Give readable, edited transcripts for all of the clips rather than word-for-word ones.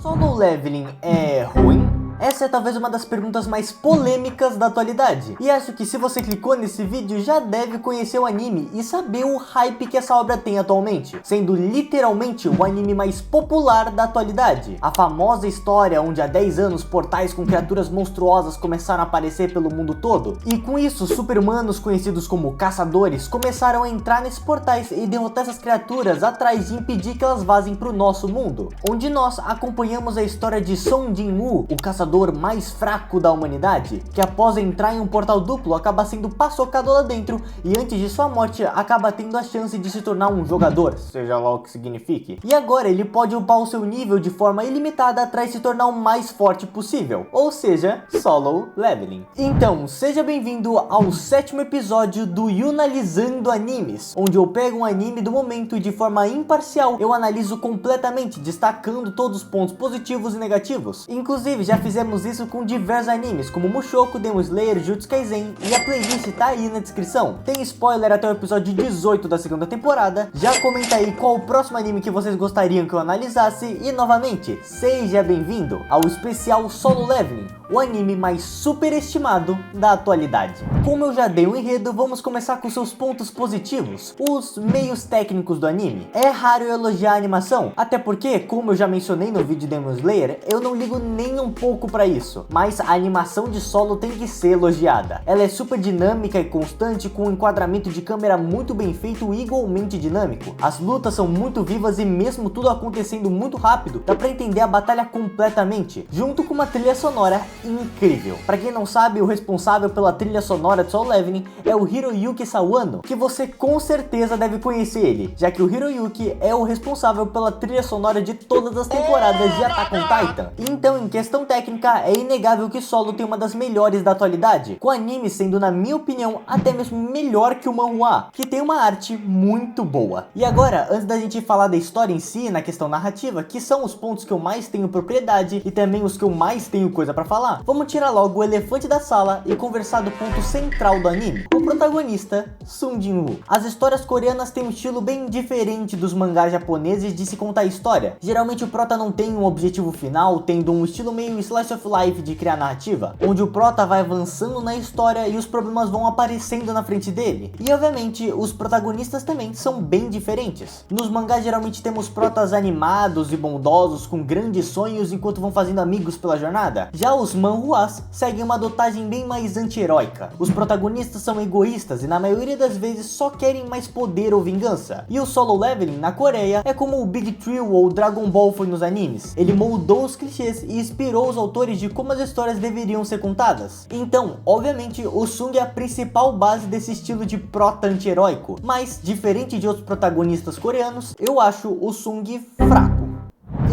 Solo Leveling é ruim? Essa é talvez uma das perguntas mais polêmicas da atualidade, e acho que se você clicou nesse vídeo já deve conhecer o anime e saber o hype que essa obra tem atualmente, sendo literalmente o anime mais popular da atualidade. A famosa história onde há 10 anos portais com criaturas monstruosas começaram a aparecer pelo mundo todo, e com isso super-humanos conhecidos como caçadores começaram a entrar nesses portais e derrotar essas criaturas atrás de impedir que elas vazem para o nosso mundo, onde nós acompanhamos a história de Song Jin-woo, o caçador mais fraco da humanidade, que após entrar em um portal duplo acaba sendo paçocado lá dentro e antes de sua morte acaba tendo a chance de se tornar um jogador, seja lá o que signifique. E agora ele pode upar o seu nível de forma ilimitada atrás de se tornar o mais forte possível, ou seja, Solo Leveling. Então, seja bem-vindo ao 7º episódio do Yunalizando Animes, onde eu pego um anime do momento e de forma imparcial eu analiso completamente, destacando todos os pontos positivos e negativos. Inclusive, já fizemos isso com diversos animes, como Mushoku, Demon Slayer, Jujutsu Kaisen, e a playlist tá aí na descrição. Tem spoiler até o episódio 18 da segunda temporada. Já comenta aí qual o próximo anime que vocês gostariam que eu analisasse, e novamente, seja bem-vindo ao especial Solo Leveling, o anime mais superestimado da atualidade. Como eu já dei um enredo, vamos começar com seus pontos positivos, os meios técnicos do anime. É raro eu elogiar a animação, até porque, como eu já mencionei no vídeo de Demon Slayer, eu não ligo nem um pouco pra isso, mas a animação de Solo tem que ser elogiada. Ela é super dinâmica e constante, com um enquadramento de câmera muito bem feito e igualmente dinâmico. As lutas são muito vivas e mesmo tudo acontecendo muito rápido, dá pra entender a batalha completamente, junto com uma trilha sonora incrível. Pra quem não sabe, o responsável pela trilha sonora de Solo Leveling é o Hiroyuki Sawano, que você com certeza deve conhecer ele, já que o Hiroyuki é o responsável pela trilha sonora de todas as temporadas de Attack on Titan. Então, em questão técnica, é inegável que Solo tem uma das melhores da atualidade, com o anime sendo, na minha opinião, até mesmo melhor que o manhwa, que tem uma arte muito boa. E agora, antes da gente falar da história em si, na questão narrativa, que são os pontos que eu mais tenho propriedade e também os que eu mais tenho coisa pra falar, vamos tirar logo o elefante da sala e conversar do ponto central do anime, o protagonista, Sung Jin-woo. As histórias coreanas têm um estilo bem diferente dos mangás japoneses de se contar história. Geralmente o prota não tem um objetivo final, tendo um estilo meio slice of life de criar narrativa, onde o prota vai avançando na história e os problemas vão aparecendo na frente dele. E obviamente os protagonistas também são bem diferentes. Nos mangás geralmente temos protas animados e bondosos com grandes sonhos enquanto vão fazendo amigos pela jornada. Já os manhwas seguem uma dotagem bem mais anti-heróica. Os protagonistas são egoístas e na maioria das vezes só querem mais poder ou vingança. E o Solo Leveling na Coreia é como o Big Three ou Dragon Ball foi nos animes. Ele moldou os clichês e inspirou os autores de como as histórias deveriam ser contadas. Então, obviamente, o Sung é a principal base desse estilo de prota anti-heróico, mas, diferente de outros protagonistas coreanos, eu acho o Sung fraco.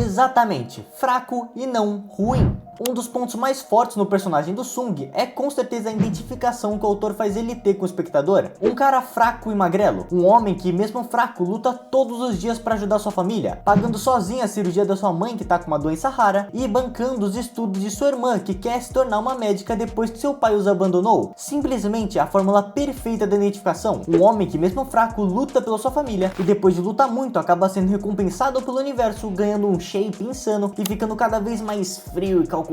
Exatamente, fraco e não ruim. Um dos pontos mais fortes no personagem do Sung é com certeza a identificação que o autor faz ele ter com o espectador. Um cara fraco e magrelo, um homem que mesmo fraco luta todos os dias para ajudar sua família, pagando sozinho a cirurgia da sua mãe que tá com uma doença rara e bancando os estudos de sua irmã que quer se tornar uma médica depois que seu pai os abandonou. Simplesmente a fórmula perfeita da identificação. Um homem que mesmo fraco luta pela sua família e depois de lutar muito acaba sendo recompensado pelo universo, ganhando um shape insano e ficando cada vez mais frio e calculista.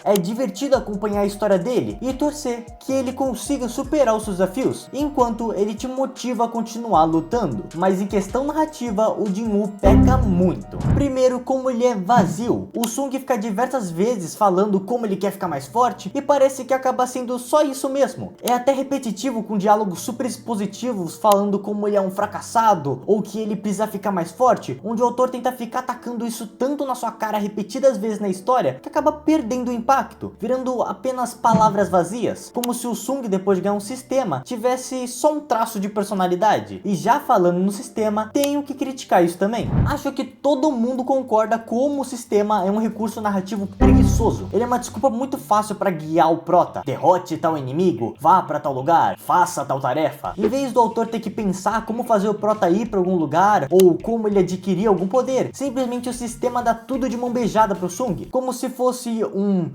É divertido acompanhar a história dele e torcer que ele consiga superar os seus desafios, enquanto ele te motiva a continuar lutando. Mas em questão narrativa, o Jin-woo peca muito. Primeiro, como ele é vazio. O Sung fica diversas vezes falando como ele quer ficar mais forte e parece que acaba sendo só isso mesmo. É até repetitivo, com diálogos super expositivos falando como ele é um fracassado ou que ele precisa ficar mais forte, onde o autor tenta ficar atacando isso tanto na sua cara repetidas vezes na história que acaba perdendo o impacto, virando apenas palavras vazias, como se o Sung, depois de ganhar um sistema, tivesse só um traço de personalidade. E já falando no sistema, tenho que criticar isso também. Acho que todo mundo concorda como o sistema é um recurso narrativo preguiçoso. Ele é uma desculpa muito fácil para guiar o prota. Derrote tal inimigo, vá para tal lugar, faça tal tarefa. Em vez do autor ter que pensar como fazer o prota ir para algum lugar, ou como ele adquirir algum poder, simplesmente o sistema dá tudo de mão beijada pro Sung, como se fosse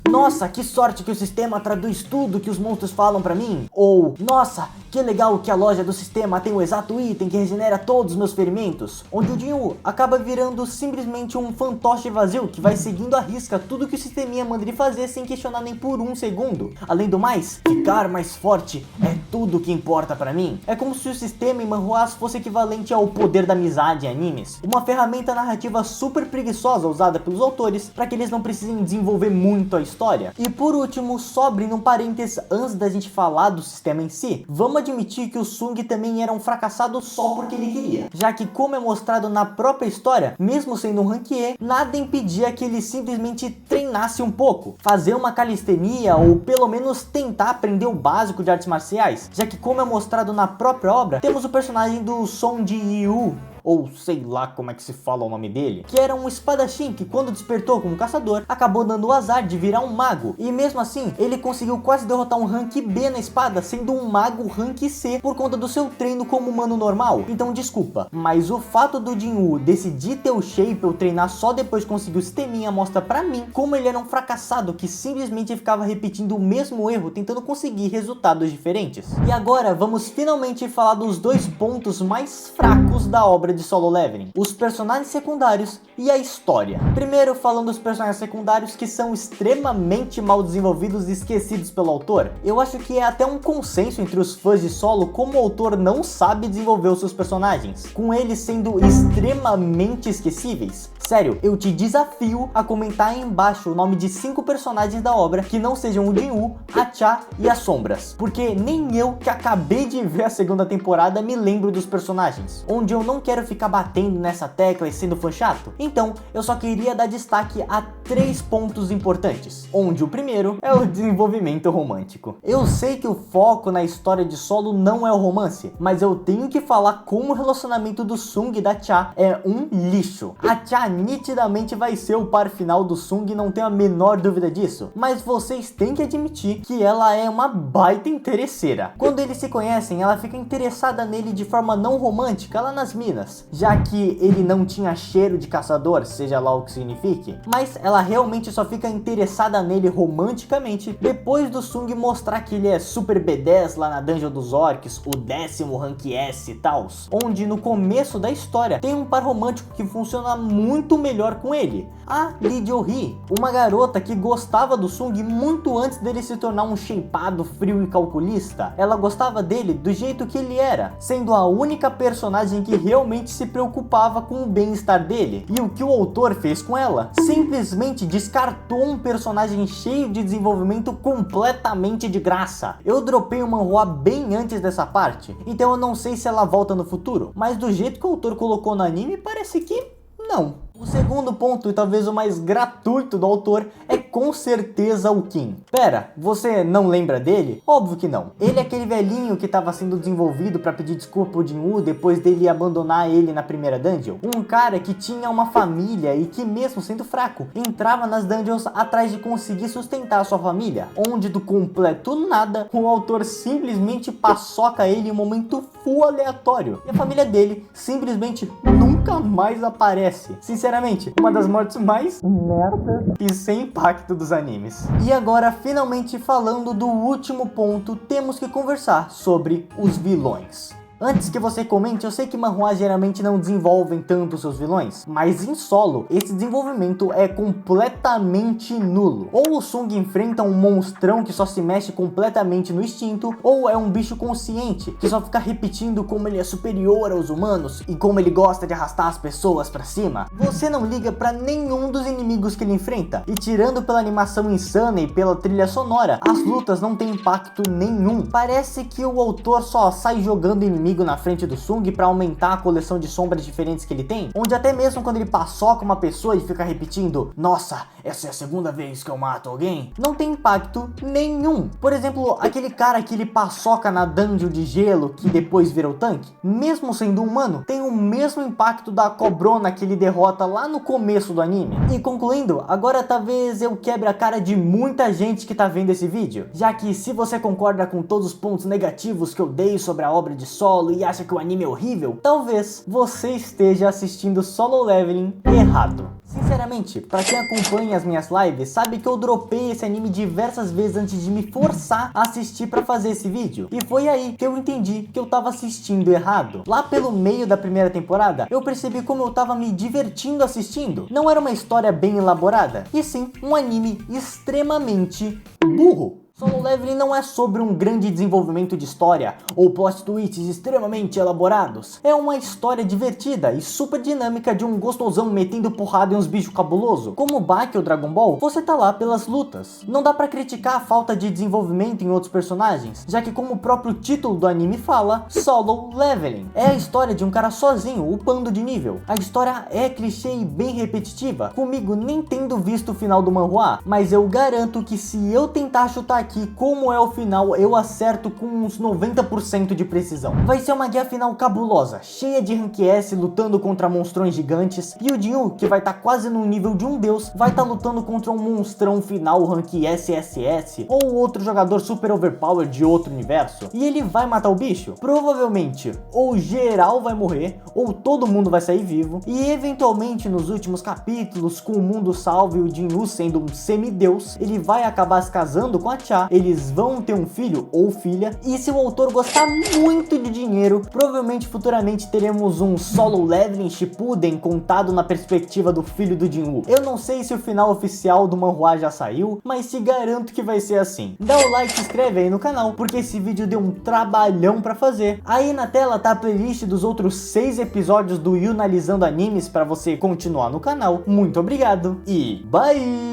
nossa, que sorte que o sistema traduz tudo que os monstros falam pra mim, ou nossa, Que legal que a loja do sistema tem o exato item que regenera todos os meus ferimentos, onde o Jin-Woo acaba virando simplesmente um fantoche vazio que vai seguindo à risca tudo que o sisteminha manda ele fazer sem questionar nem por um segundo. Além do mais, ficar mais forte é tudo que importa pra mim. É como se o sistema em manhwas fosse equivalente ao poder da amizade em animes, uma ferramenta narrativa super preguiçosa usada pelos autores para que eles não precisem desenvolver muito a história. E por último, só abrindo um parênteses antes da gente falar do sistema em si, vamos admitir que o Sung também era um fracassado só porque ele queria, já que, como é mostrado na própria história, mesmo sendo um rank E, nada impedia que ele simplesmente treinasse um pouco, fazer uma calistenia ou pelo menos tentar aprender o básico de artes marciais, já que, como é mostrado na própria obra, temos o personagem do Song Ji-Woo, ou sei lá como é que se fala o nome dele, que era um espadachim que, quando despertou como caçador, acabou dando o azar de virar um mago, e mesmo assim ele conseguiu quase derrotar um rank B na espada, sendo um mago rank C por conta do seu treino como humano normal. Então desculpa, mas o fato do Jin-Woo decidir ter o shape ou treinar só depois de conseguir o sisteminha mostra pra mim como ele era um fracassado que simplesmente ficava repetindo o mesmo erro tentando conseguir resultados diferentes. E agora vamos finalmente falar dos dois pontos mais fracos da obra de Solo Leveling: os personagens secundários e a história. Primeiro, falando dos personagens secundários, que são extremamente mal desenvolvidos e esquecidos pelo autor. Eu acho que é até um consenso entre os fãs de Solo como o autor não sabe desenvolver os seus personagens, com eles sendo extremamente esquecíveis. Sério, eu te desafio a comentar aí embaixo o nome de 5 personagens da obra que não sejam o Jin-Woo, a Cha e as Sombras, porque nem eu, que acabei de ver a segunda temporada, me lembro dos personagens, onde eu não quero ficar batendo nessa tecla e sendo fã chato. Então eu só queria dar destaque a 3 pontos importantes, onde o primeiro é o desenvolvimento romântico. Eu sei que o foco na história de Solo não é o romance, mas eu tenho que falar como o relacionamento do Sung e da Cha é um lixo. A Cha nitidamente vai ser o par final do Sung, não tenho a menor dúvida disso, mas vocês têm que admitir que ela é uma baita interesseira. Quando eles se conhecem, ela fica interessada nele de forma não romântica lá nas minas, já que ele não tinha cheiro de caçador, seja lá o que signifique, mas ela realmente só fica interessada nele romanticamente depois do Sung mostrar que ele é super B10 lá na Dungeon dos Orcs, o 10º rank S e tals, onde no começo da história tem um par romântico que funciona muito melhor com ele, a Lee Jo-hee, uma garota que gostava do Sung muito antes dele se tornar um shapeado frio e calculista. Ela gostava dele do jeito que ele era, sendo a única personagem que realmente se preocupava com o bem-estar dele. E o que o autor fez com ela? Simplesmente descartou um personagem cheio de desenvolvimento completamente de graça. Eu dropei o manhwa bem antes dessa parte, então eu não sei se ela volta no futuro, mas do jeito que o autor colocou no anime, parece que não. O segundo ponto, e talvez o mais gratuito do autor, é com certeza o Kim. Pera, você não lembra dele? Óbvio que não. Ele é aquele velhinho que estava sendo desenvolvido para pedir desculpa ao Jin-Woo depois dele abandonar ele na primeira dungeon. Um cara que tinha uma família e que, mesmo sendo fraco, entrava nas dungeons atrás de conseguir sustentar a sua família, onde do completo nada, o autor simplesmente paçoca ele em um momento full aleatório. E a família dele simplesmente nunca mais aparece. Sinceramente, uma das mortes mais merda e sem impacto dos animes. E agora, finalmente falando do último ponto, temos que conversar sobre os vilões. Antes que você comente, eu sei que manhwas geralmente não desenvolvem tanto seus vilões, mas em Solo, esse desenvolvimento é completamente nulo. Ou o Sung enfrenta um monstrão que só se mexe completamente no instinto, ou é um bicho consciente, que só fica repetindo como ele é superior aos humanos e como ele gosta de arrastar as pessoas pra cima. Você não liga pra nenhum dos inimigos que ele enfrenta, e tirando pela animação insana e pela trilha sonora, as lutas não têm impacto nenhum. Parece que o autor só sai jogando inimigos na frente do Sung para aumentar a coleção de sombras diferentes que ele tem, onde até mesmo quando ele paçoca uma pessoa e fica repetindo "Nossa, essa é a segunda vez que eu mato alguém", não tem impacto nenhum. Por exemplo, aquele cara que ele paçoca na dungeon de gelo que depois vira o tanque, mesmo sendo humano, tem o mesmo impacto da cobrona que ele derrota lá no começo do anime. E concluindo, agora talvez eu quebre a cara de muita gente que tá vendo esse vídeo, já que se você concorda com todos os pontos negativos que eu dei sobre a obra de Solo solo e acha que o anime é horrível, talvez você esteja assistindo Solo Leveling errado. Sinceramente, pra quem acompanha as minhas lives, sabe que eu dropei esse anime diversas vezes antes de me forçar a assistir pra fazer esse vídeo. E foi aí que eu entendi que eu tava assistindo errado. Lá pelo meio da primeira temporada, eu percebi como eu tava me divertindo assistindo. Não era uma história bem elaborada, e sim um anime extremamente burro. Solo Leveling não é sobre um grande desenvolvimento de história ou plot twists extremamente elaborados. É uma história divertida e super dinâmica de um gostosão metendo porrada em uns bichos cabuloso. Como o Baki ou Dragon Ball, você tá lá pelas lutas. Não dá pra criticar a falta de desenvolvimento em outros personagens, já que como o próprio título do anime fala, Solo Leveling. É a história de um cara sozinho, upando de nível. A história é clichê e bem repetitiva, comigo nem tendo visto o final do manhwa, mas eu garanto que se eu tentar chutar aqui como é o final, eu acerto com uns 90% de precisão. Vai ser uma guerra final cabulosa, cheia de Rank S lutando contra monstrões gigantes, e o Jinwoo, que vai estar quase no nível de um deus, vai estar lutando contra um monstrão final Rank SSS, ou outro jogador super overpowered de outro universo, e ele vai matar o bicho. Provavelmente, ou geral vai morrer, ou todo mundo vai sair vivo, e eventualmente nos últimos capítulos, com o mundo salvo e o Jinwoo sendo um semideus, ele vai acabar se casando com a Cha, eles vão ter um filho ou filha, e se o autor gostar muito de dinheiro, provavelmente futuramente teremos um Solo Leveling Shippuden contado na perspectiva do filho do Jinwoo. Eu não sei se o final oficial do manhwa já saiu, mas te garanto que vai ser assim. Dá o like e se inscreve aí no canal, porque esse vídeo deu um trabalhão pra fazer. Aí na tela tá a playlist dos outros 6 episódios do Yunalizando Animes pra você continuar no canal. Muito obrigado e bye!